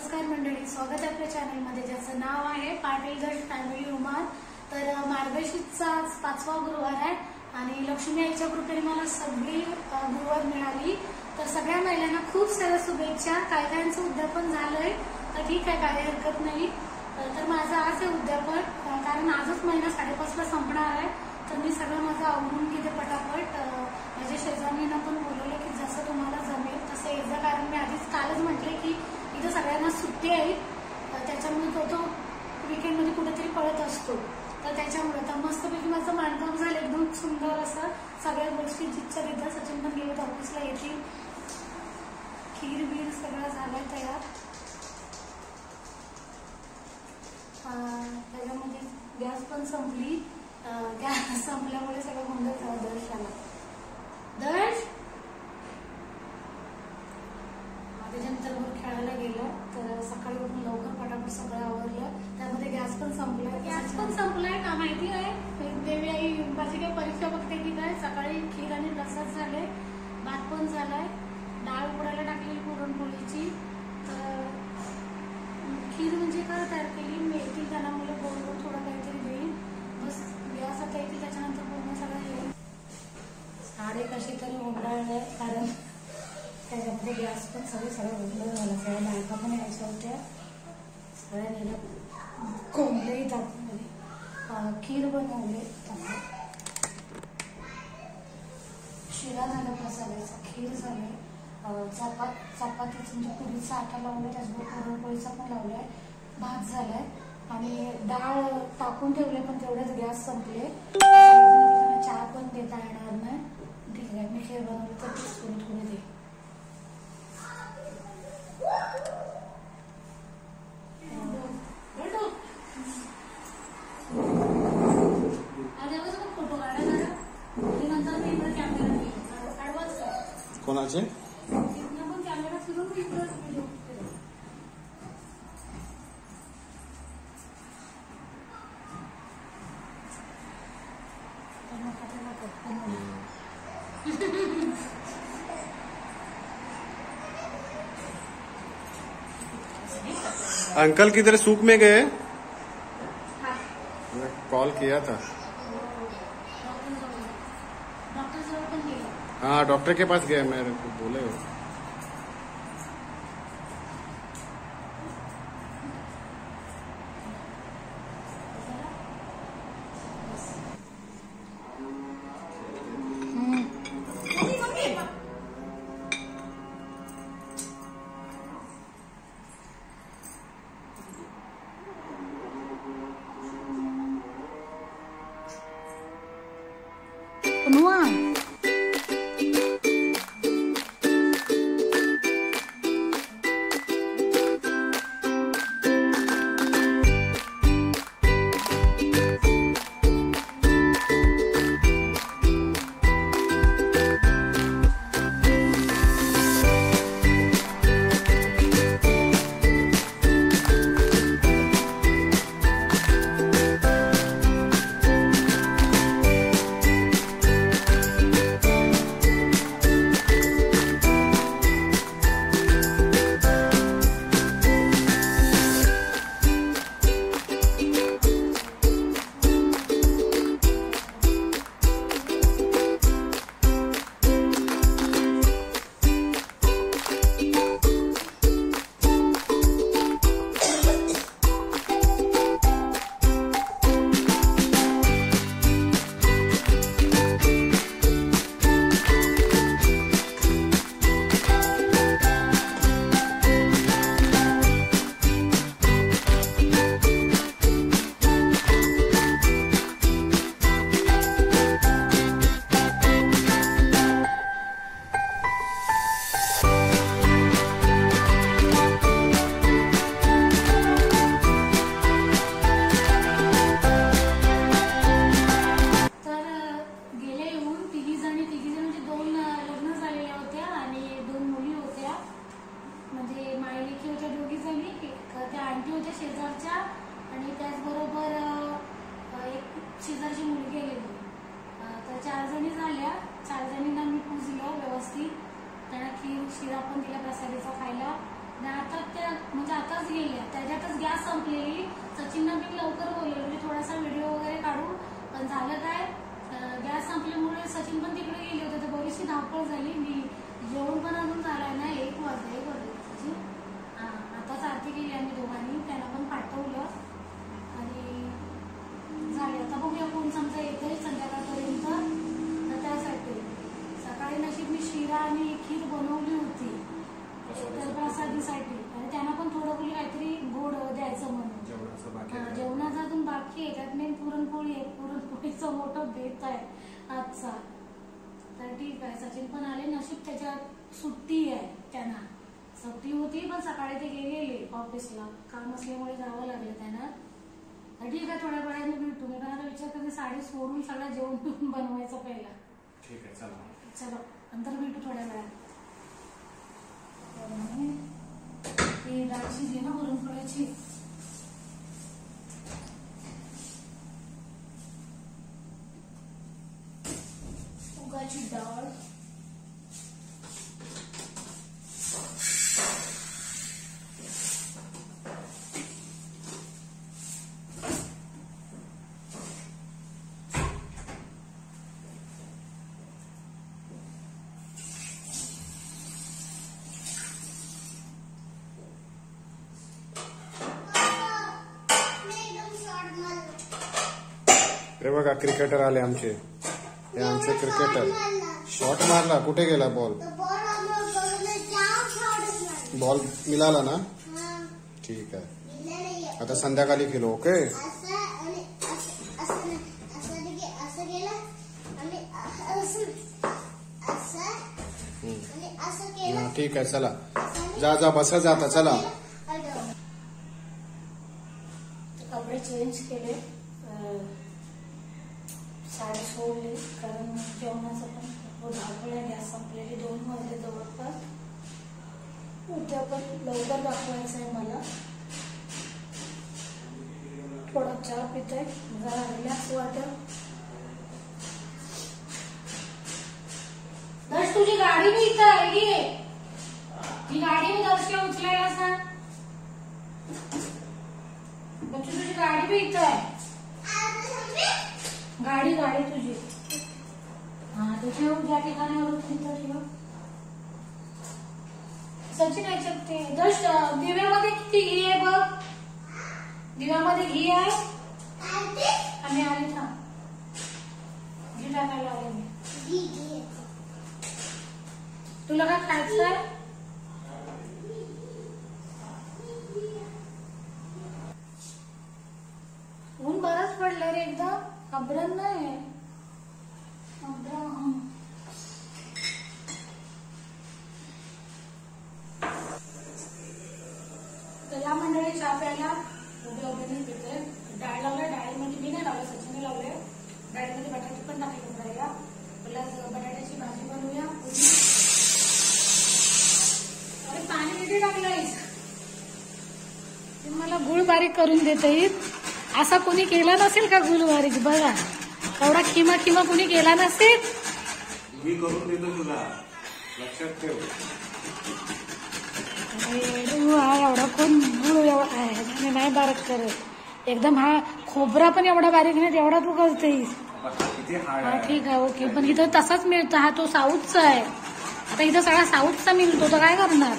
नमस्कार मंडळी, स्वागत आहे आपल्या चॅनलमध्ये ज्याचं नाव आहे पाटील गट फॅमिली उमार। तर मार्गशीर्षचा आज 5वा गुरुवार आहे आणि लक्ष्मी आईच्या कृपेने मला सगळी गुरुवार मिळाली। तर सगळ्या महिलांना खूप साऱ्या शुभेच्छा। काय कायांचं उद्यापन झालंय तर ठीक आहे, काही हरकत नाही। तर माझं आज आहे उद्यापन, कारण आजच महिना 5:30ला संपणार आहे। तर मी सगळं माझं आवरून घेते पटापट। माझ्या शेजारीनं पण बोलवलं की जसं तुम्हाला जमेल तसं एकदा, कारण मी आधीच कालच म्हटले की इथं सगळ्यांना सुट्टी आहे, त्याच्यामुळे तो वीकेंडमध्ये कुठेतरी पळत असतो। तर त्याच्यामुळे तर मस्तपैकी माझं मांडकाम झालं एकदम सुंदर असं। सगळ्या गोष्टी जितच्या तिथं सचिन पण गेले ऑफिसला येतील। खीर बीर सगळं झालंय तयार। त्याच्यामध्ये गॅस पण संपली, गॅस संपल्यामुळे सगळं गोंधळ झाला। दर्श आला, दर्श त्याच्यानंतर मग खेळायला गेलं। तर सकाळी उठून लवकर पटापट सगळं आवरलं, त्यामध्ये गॅस पण संपलाय का माहिती आहे। देवी आई माझी काही परीक्षा बघते की काय। सकाळी खीर आणि प्रसाद झाले, भात पण झालाय, डाळ उकडायला टाकलेली पुरणपोळीची। तर खीर म्हणजे काय तयार केली, मेथी त्यांना मुलं गोड गोड थोडं काहीतरी देईल, बस गॅस आता येतील त्याच्यानंतर पूर्ण सगळं येईल। साडे कशी तरी उघडायला, कारण त्याच्यामध्ये गॅस पण सगळं उघडं झालं। सगळ्या बायका पण यायच्या होत्या, सगळ्या नेलं कोंबले टाकून खीर बनवले, शिरा झाला प्रसादाचा, खीर झाले, चपातीचं म्हणजे पुरीचा आटा लावलाय, त्याचबरोबर पुरणपोळीचा पण लावलाय, भात झालाय आणि डाळ टाकून ठेवले, पण तेवढेच गॅस संपले। चहा पण देता येणार नाही, ठीक आहे मी खीर बनवली तर तीच थोडी दे। कोणाचे अंकल किधर सूप में गए? कॉल किया था। हाँ डॉक्टर के पास गए, मेरे को बोले हो। शेजारच्या आणि त्याचबरोबर एक शेजारची मुलगी आलेली। तर 4 जणी झाल्या, 4 जणींना मी पूजलं व्यवस्थित, त्यांना खीर शिरा पण दिला प्रसादीचा खायला। आणि आता त्या म्हणजे आताच गेल्या, त्याच्यातच गॅस संपलेली. सचिनला मी लवकर बोलले म्हणजे थोडासा व्हिडिओ वगैरे काढू, पण झालं काय गॅस संपल्यामुळे सचिन पण तिकडे गेले होते तर बरीचशी धावपळ झाली. मी जेवण पण अजून झालाय ना, 1 वाजले सचिन. आताच आरती केली आम्ही दोघांनी, त्यांना पण पाठवलं आणि झाले. आता बघूया कोण समजा येतोय संध्याकाळपर्यंत. तर त्यासाठी सकाळी नशीब मी शिरा आणि खीर बनवली होती तर प्रसादीसाठी, आणि त्यांना पण थोडं बोलली काहीतरी गोड द्यायचं म्हणून. जेवणाचा अजून बाकी आहे, त्यात मेन पुरणपोळी आहे. पुरणपोळीचं मोठं बेत आहे आजचा. तर ठीक आहे, सचिन पण आले. नशीब त्याच्यात सुट्टी आहे, त्यांना सुट्टी होती पण सकाळी ते गेलेले ऑफिसला, काम असल्यामुळे जावं लागलं त्यांना. तर ठीक आहे, थोड्या वेळाने भेटू. मी मला विचार करते साडी सोडून सगळं जेवण बनवायचं पहिला. ठीक आहे, चलो नंतर भेटू थोड्या वेळात. ती डाळ शिजली ना पुरणपोळ्याची. मुगाची डाळ, हे बघा क्रिकेटर आले आमचे. हे आमचे क्रिकेटर. शॉट मारला, कुठे गेला बॉल? बॉल मिळाला ना? ठीक आहे, आता संध्याकाळी खेळू. ओके, ठीक आहे. चला जा बसा जाता. चला कपडे चेंज केले, साडी सोडली कारण जेवणाचं पण धावपळ आहे. गॅस संपलेली 2 वाजले जवळपास. उद्या पण लवकर दाखवायचं आहे मला. थोडा चहा पिते, जरा रिलॅक्स वाटेल. दर्श तुझी गाडी मी इथं आहे, ही गाडी मी दर्शला उचलायला सांग. बच्चू तुझी गाडी भी इथं आहे. गाडी तुझी. ते ठेव, ज्या ठिकाणावर तिथं ठेव. सचिन याच्यात ते दर्श दिव्यामध्ये किती घी आहे बघ. दिव्यामध्ये घी आहे. आम्ही आली थांब, घी टाकायला आले मी. तुला काय खायचंय? ऊन बरंच पडलं रे एकदम. अभ्रण नाही तर या मंडळी चहा प्यायला उभे नाही पिते. डाळ लावल्या, डाळीमध्ये मी नाही लावलं, सचिनने लावले. डाळीमध्ये बटाटे पण टाकले उकडायला. प्लस बटाट्याची भाजी बनवूया. अरे पाणी किती टाकलंय? मला गुळ बारीक करून देता येईल. असा कोणी केला नसेल का गुळ बारीक? बघा एवढा खिमा कोणी केला नसेल. मी करून देतो तुला, लक्षात ठेव. एवढा कोण गुळ नाही बारीक करत एकदम. हा खोबरा पण एवढा बारीक नाही, एवढा तू करतेस. हा ठीक आहे, ओके. पण इथं तसाच मिळतो. हा तो साऊथचा आहे. आता इथं सगळा साऊथचा मिळतो, तर काय करणार?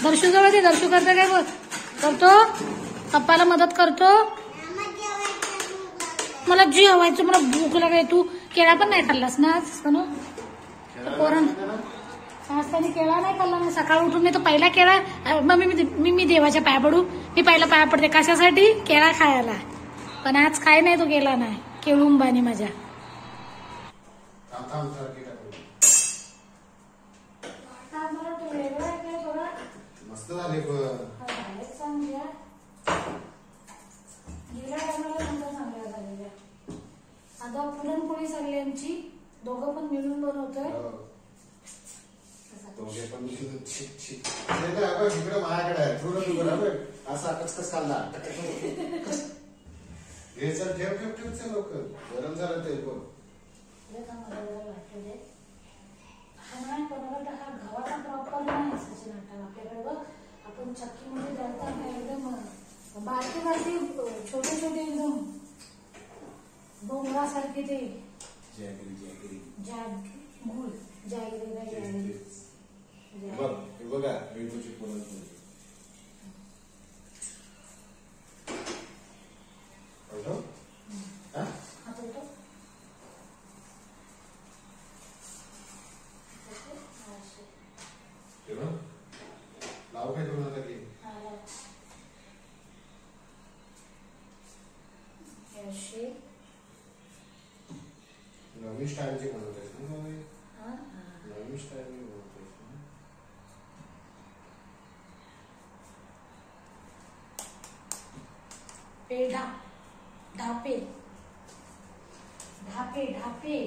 दर्शू जवळ ते दर्शू करतो काय बघ, करतो पप्पाला मदत करतो. मला जेवायचं, मला भूक लागाय. तू केळा पण नाही खाल्लास ना पोरण? असताना केळा नाही खाल्ला ना. सकाळ उठून मी तर पहिला केळा, मी देवाच्या पाया पडू, मी पहिला पाया पडते कशासाठी? केळा खायला. पण आज काय नाही, तो केला नाही. केळुंबानी माझ्या मस्त झाले. आता पुरणपोळी सगळी आमची दोघं पण मिळून बनवतोय. इकडे माझ्याकडे आहे थोडं बरोबर. असा कचकच खाल्ला. हे चल ठेव लवकर, गरम झालं ते. नाही पण हा गव्हाचा प्रॉपर नाही सचिन आटा आपल्याकडे बघ आपण चक्कीमध्ये दळताना एकदम बारके बारके छोटे छोटे एकदम डोंगरासारखे ते गुळ जागरी बघा मेंदूची पुरणपोळी लाव काय करू नका की नवीन स्टाईलची बनवतेस ना नवीन स्टाईल बनवतेस ना पेढा ढापे ढापे ढापे